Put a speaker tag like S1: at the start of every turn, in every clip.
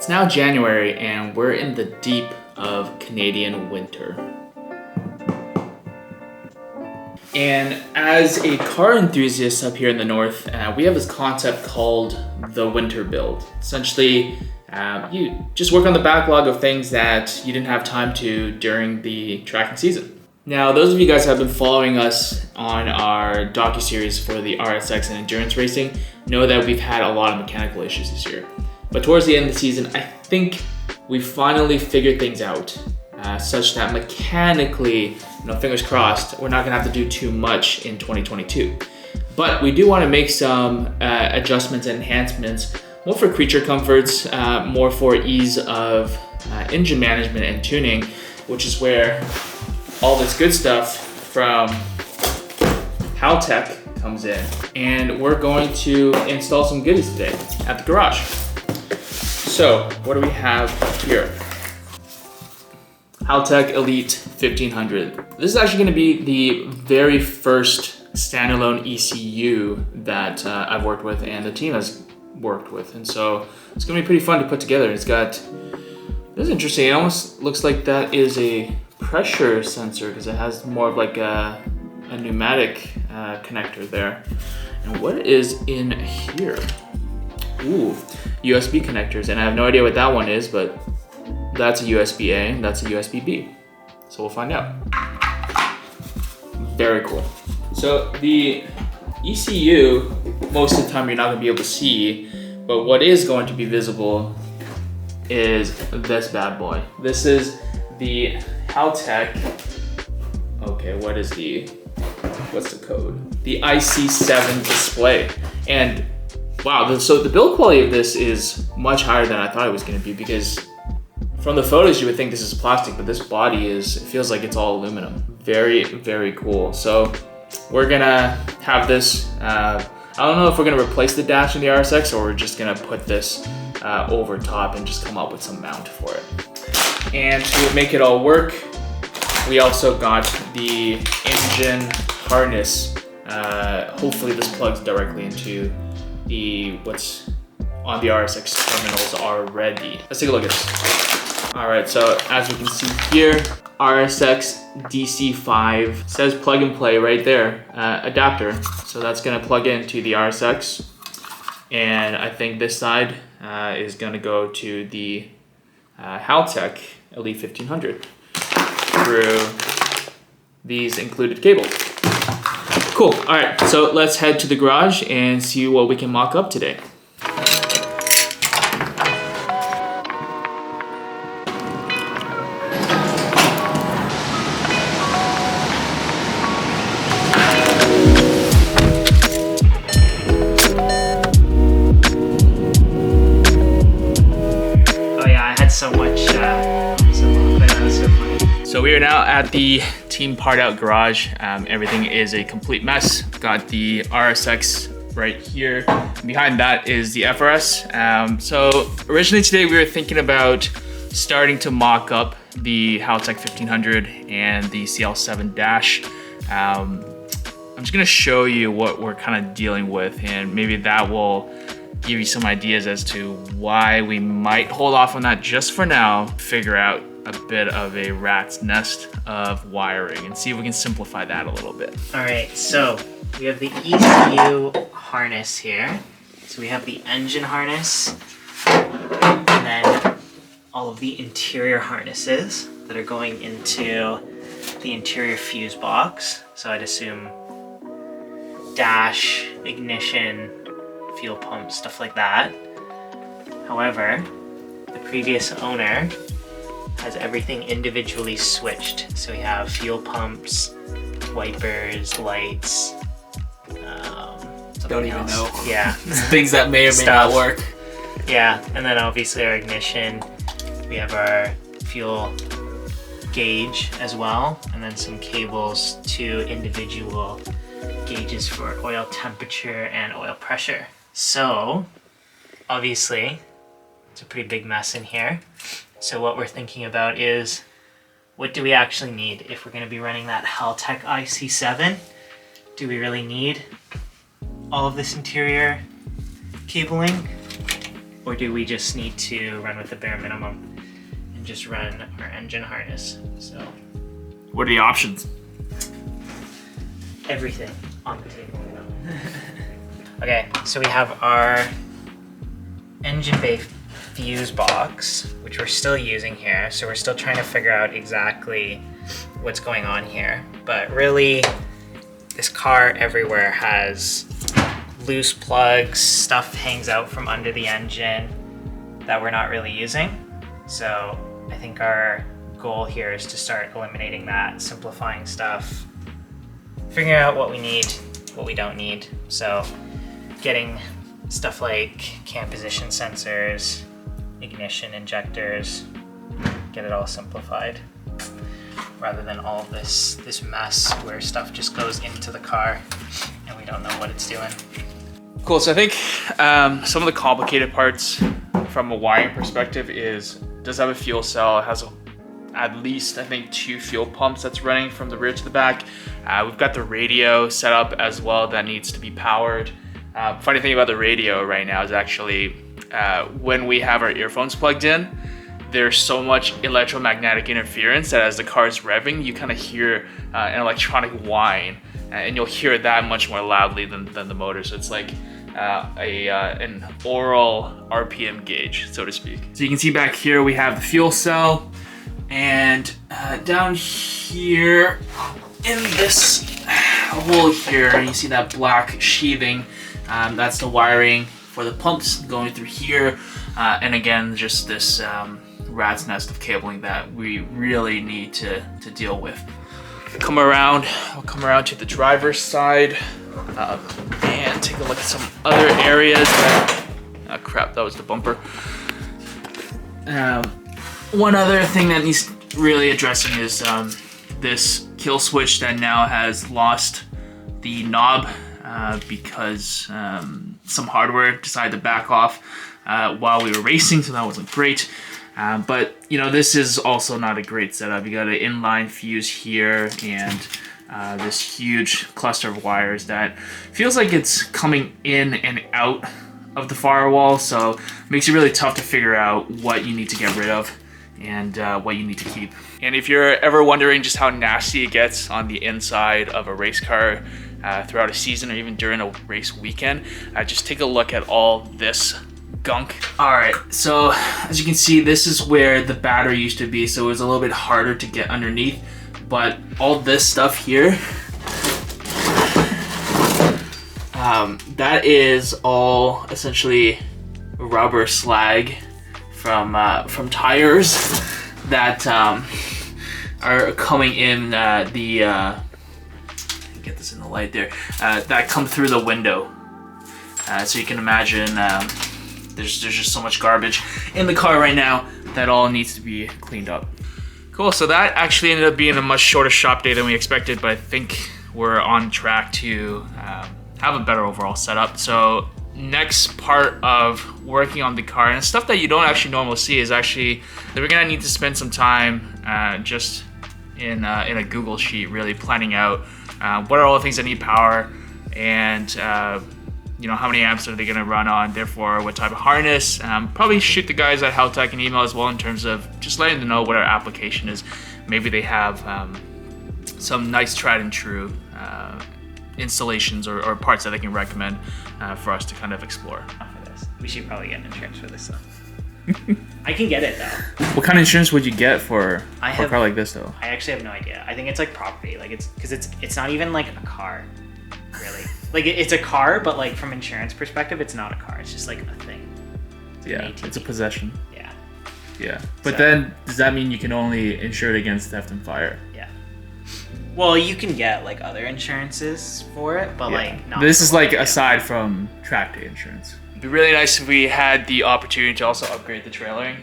S1: It's now January and we're in the deep of Canadian winter. And as a car enthusiast up here in the north, we have this concept called the winter build. Essentially, you just work on the backlog of things that you didn't have time to during the tracking season. Now, those of you guys who have been following us on our docuseries for the RSX and endurance racing know that we've had a lot of mechanical issues this year. But towards the end of the season, I think we finally figured things out such that mechanically, fingers crossed, we're not gonna have to do too much in 2022. But we do wanna make some adjustments and enhancements, more for creature comforts, more for ease of engine management and tuning, which is where all this good stuff from Haltech comes in. And we're going to install some goodies today at the garage. So what do we have here? Haltech Elite 1500. This is actually gonna be the very first standalone ECU that I've worked with and the team has worked with. And so it's gonna be pretty fun to put together. This is interesting. It almost looks like that is a pressure sensor because it has more of like a pneumatic connector there. And what is in here? Ooh, USB connectors, and I have no idea what that one is, but that's a USB-A and that's a USB-B. So we'll find out. Very cool. So the ECU, most of the time you're not gonna be able to see, but what is going to be visible is this bad boy. This is the Haltech, okay, what's the code? The IC7 display. And wow, so the build quality of this is much higher than I thought it was gonna be, because from the photos you would think this is plastic, but this body it feels like it's all aluminum. Very, very cool. So we're gonna have this, I don't know if we're gonna replace the dash in the RSX or we're just gonna put this over top and just come up with some mount for it. And to make it all work, we also got the engine harness. Hopefully this plugs directly into what's on the RSX terminals already. Let's take a look at this. All right, so as we can see here, RSX DC5 says plug and play right there, adapter. So that's gonna plug into the RSX. And I think this side is gonna go to the Haltech Elite 1500 through these included cables. Cool, all right, so let's head to the garage and see what we can mock up today. So we are now at the Team Part Out garage. Everything is a complete mess. Got the RSX right here. Behind that is the FRS. So originally today we were thinking about starting to mock up the Haltech 1500 and the CL7 dash. I'm just gonna show you what we're kind of dealing with, and maybe that will give you some ideas as to why we might hold off on that just for now, figure out a bit of a rat's nest of wiring and see if we can simplify that a little bit.
S2: All right, so we have the ECU harness here. So we have the engine harness and then all of the interior harnesses that are going into the interior fuse box. So I'd assume dash, ignition, fuel pump, stuff like that. However, the previous owner has everything individually switched. So we have fuel pumps, wipers, lights,
S1: Don't even
S2: else.
S1: know.
S2: Yeah.
S1: Things that may or may not work.
S2: Yeah, and then obviously our ignition. We have our fuel gauge as well, and then some cables to individual gauges for oil temperature and oil pressure. So obviously it's a pretty big mess in here. So what we're thinking about is, what do we actually need if we're going to be running that Haltech IC7? Do we really need all of this interior cabling? Or do we just need to run with the bare minimum and just run our engine harness? So,
S1: what are the options?
S2: Everything on the table. Okay, so we have our engine bay fuse box, which we're still using here. So we're still trying to figure out exactly what's going on here. But really, this car everywhere has loose plugs, stuff hangs out from under the engine that we're not really using. So I think our goal here is to start eliminating that, simplifying stuff, figuring out what we need, what we don't need. So getting stuff like cam position sensors, ignition injectors, get it all simplified, rather than all of this mess where stuff just goes into the car and we don't know what it's doing.
S1: Cool, so I think some of the complicated parts from a wiring perspective is, it does have a fuel cell, it has at least I think 2 fuel pumps that's running from the rear to the back. We've got the radio set up as well that needs to be powered. Funny thing about the radio right now is actually when we have our earphones plugged in, there's so much electromagnetic interference that as the car is revving, you kind of hear an electronic whine, and you'll hear that much more loudly than the motor. So it's like an oral RPM gauge, so to speak. So you can see back here we have the fuel cell, and down here in this hole here, you see that black sheathing. That's the wiring for the pumps going through here, and again, just this rat's nest of cabling that we really need to deal with. I'll come around to the driver's side and take a look at some other areas. Crap, that was the bumper. One other thing that needs really addressing is this kill switch that now has lost the knob because some hardware decided to back off while we were racing, so that wasn't great. But you know, this is also not a great setup. You got an inline fuse here and this huge cluster of wires that feels like it's coming in and out of the firewall, so it makes it really tough to figure out what you need to get rid of and what you need to keep. And if you're ever wondering just how nasty it gets on the inside of a race car throughout a season or even during a race weekend, just take a look at all this gunk. All right, so as you can see, this is where the battery used to be, so it was a little bit harder to get underneath, but all this stuff here, that is all essentially rubber slag from tires that are coming in get this in the light there, that come through the window. So you can imagine there's just so much garbage in the car right now that all needs to be cleaned up. Cool, so that actually ended up being a much shorter shop day than we expected, but I think we're on track to have a better overall setup. So next part of working on the car, and stuff that you don't actually normally see, is actually that we're gonna need to spend some time just in a Google sheet really planning out what are all the things that need power, and you know, how many amps are they going to run on, therefore what type of harness. Probably shoot the guys at Haltech an email as well in terms of just letting them know what our application is. Maybe they have some nice tried and true installations or parts that they can recommend for us to kind of explore.
S2: For this, we should probably get an insurance for this though. I can get it though.
S1: What kind of insurance would you get for a car like this though?
S2: I actually have no idea. I think it's like property, like it's not even like a car, really. Like it's a car, but like from insurance perspective, it's not a car. It's just like a thing.
S1: It's a possession.
S2: Yeah.
S1: Yeah, but then does that mean you can only insure it against theft and fire?
S2: Yeah. Well, you can get like other insurances for it, but like not.
S1: This is like aside from track day insurance. It'd be really nice if we had the opportunity to also upgrade the trailering.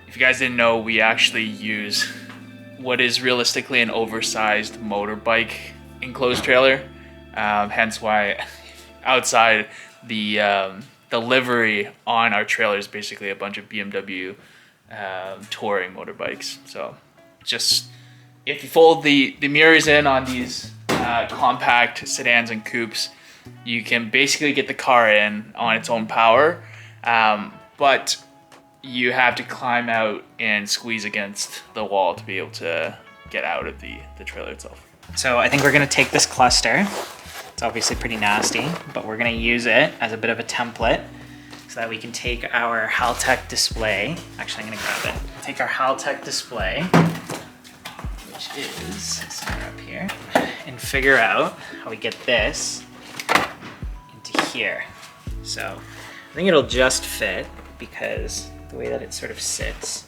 S1: If you guys didn't know, we actually use what is realistically an oversized motorbike enclosed trailer. Hence why outside the livery on our trailer is basically a bunch of BMW touring motorbikes. So just if you fold the mirrors in on these compact sedans and coupes, you can basically get the car in on its own power. but you have to climb out and squeeze against the wall to be able to get out of the trailer itself.
S2: So I think we're gonna take this cluster. It's obviously pretty nasty, but we're gonna use it as a bit of a template so that we can take our Haltech display. Actually, I'm gonna grab it. Take our Haltech display, which is somewhere up here, and figure out how we get this into here. So I think it'll just fit because the way that it sort of sits,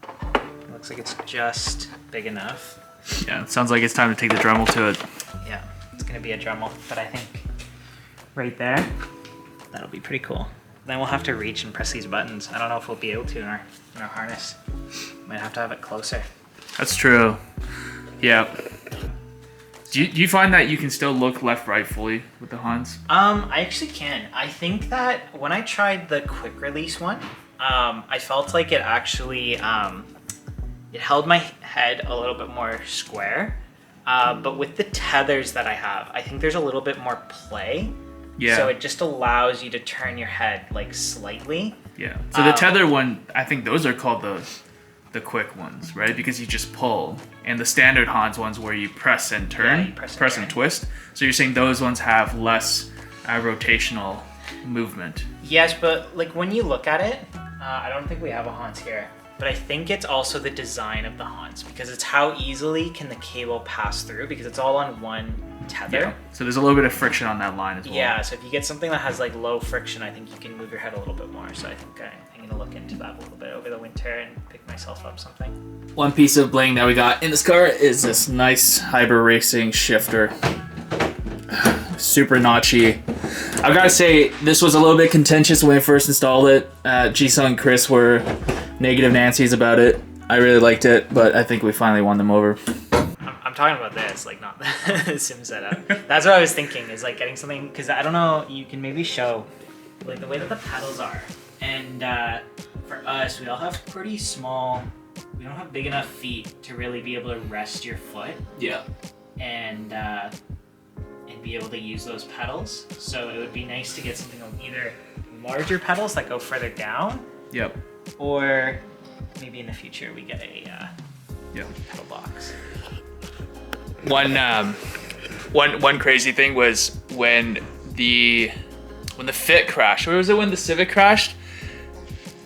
S2: it looks like it's just big enough.
S1: Yeah, it sounds like it's time to take the Dremel to it.
S2: Yeah, it's gonna be a Dremel, but I think right there, that'll be pretty cool. Then we'll have to reach and press these buttons. I don't know if we'll be able to in our harness. Might have to have it closer.
S1: That's true. Yeah. Do you find that you can still look left-right fully with the Hans?
S2: I actually can. I think that when I tried the quick release one, I felt like it actually, it held my head a little bit more square. But with the tethers that I have, I think there's a little bit more play.
S1: Yeah.
S2: So it just allows you to turn your head like slightly.
S1: Yeah. So the tether one, I think those are called the quick ones, right? Because you just pull. And the standard Hans ones where you press and turn,
S2: Yeah, you press and
S1: twist. So you're saying those ones have less rotational movement.
S2: Yes, but like when you look at it, I don't think we have a Hans here, but I think it's also the design of the Hans because it's how easily can the cable pass through because it's all on one tether.
S1: Yeah. So there's a little bit of friction on that line as well.
S2: Yeah, so if you get something that has like low friction, I think you can move your head a little bit more. So I think I'm gonna look into that a little bit over the winter and pick myself up something.
S1: One piece of bling that we got in this car is this nice Hybrid Racing shifter. Super notchy. I gotta say, this was a little bit contentious when I first installed it. Jisung and Chris were negative Nancy's about it. I really liked it, but I think we finally won them over.
S2: I'm talking about this, like not the sim setup. That's what I was thinking, is like getting something, because I don't know, you can maybe show like the way that the pedals are. And for us, we all have pretty small, we don't have big enough feet to really be able to rest your foot.
S1: Yeah.
S2: And be able to use those pedals. So it would be nice to get something with either larger pedals that go further down.
S1: Yep.
S2: Or maybe in the future we get a pedal box.
S1: One crazy thing was when the Fit crashed, or was it when the Civic crashed?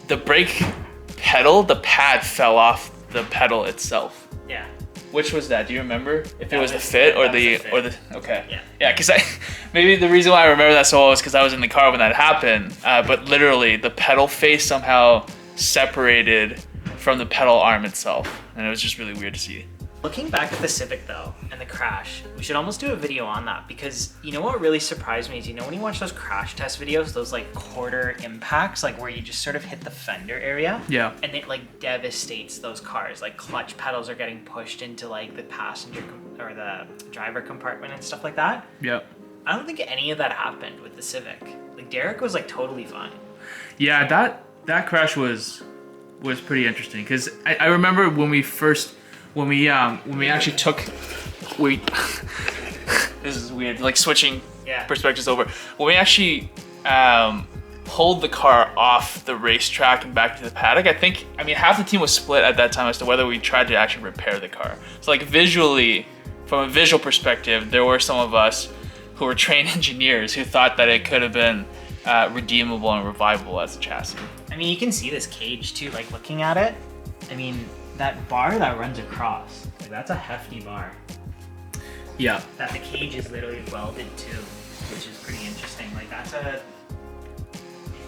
S1: The brake pedal, the pad fell off the pedal itself.
S2: Yeah.
S1: Which was that? Do you remember? If it was the
S2: Fit,
S1: Fit or the okay.
S2: Yeah.
S1: Because maybe the reason why I remember that so well is because I was in the car when that happened. But literally, the pedal face somehow separated from the pedal arm itself, and it was just really weird to see.
S2: Looking back at the Civic though, and the crash, we should almost do a video on that because you know what really surprised me is, you know when you watch those crash test videos, those like quarter impacts, like where you just sort of hit the fender area,
S1: Yeah.
S2: and it like devastates those cars, like clutch pedals are getting pushed into like the passenger or the driver compartment and stuff like that.
S1: Yep.
S2: I don't think any of that happened with the Civic. Like Derek was like totally fine.
S1: Yeah, that crash was pretty interesting because I remember when we actually took this is weird, like switching perspectives over. When we actually pulled the car off the racetrack and back to the paddock, I mean half the team was split at that time as to whether we tried to actually repair the car. So like visually, from a visual perspective, there were some of us who were trained engineers who thought that it could have been redeemable and revivable as a chassis.
S2: I mean, you can see this cage too, like looking at it. I mean, that bar that runs across, like that's a hefty bar.
S1: Yeah.
S2: That the cage is literally welded to, which is pretty interesting. Like that's a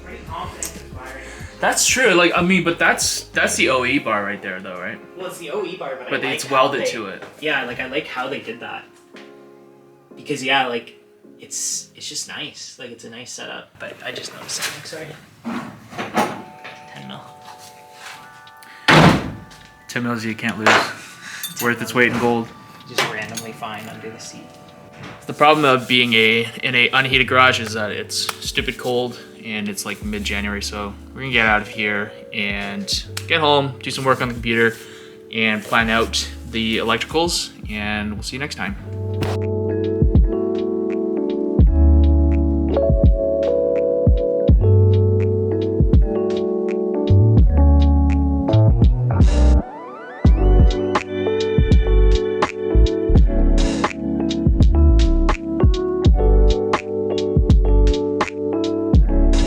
S2: pretty confident inspiring.
S1: That's true. Like I mean, but that's the OE bar right there, though, right?
S2: Well, it's the OE bar, but I like
S1: it's welded to it.
S2: Yeah, like I like how they did that. Because yeah, like it's just nice. Like it's a nice setup. But I just noticed something. Sorry. 10 mil.
S1: 10 mils you can't lose. It's worth its weight in gold.
S2: Just randomly find under the seat.
S1: The problem of being in a unheated garage is that it's stupid cold and it's like mid-January, so we're gonna get out of here and get home, do some work on the computer, and plan out the electricals, and we'll see you next time.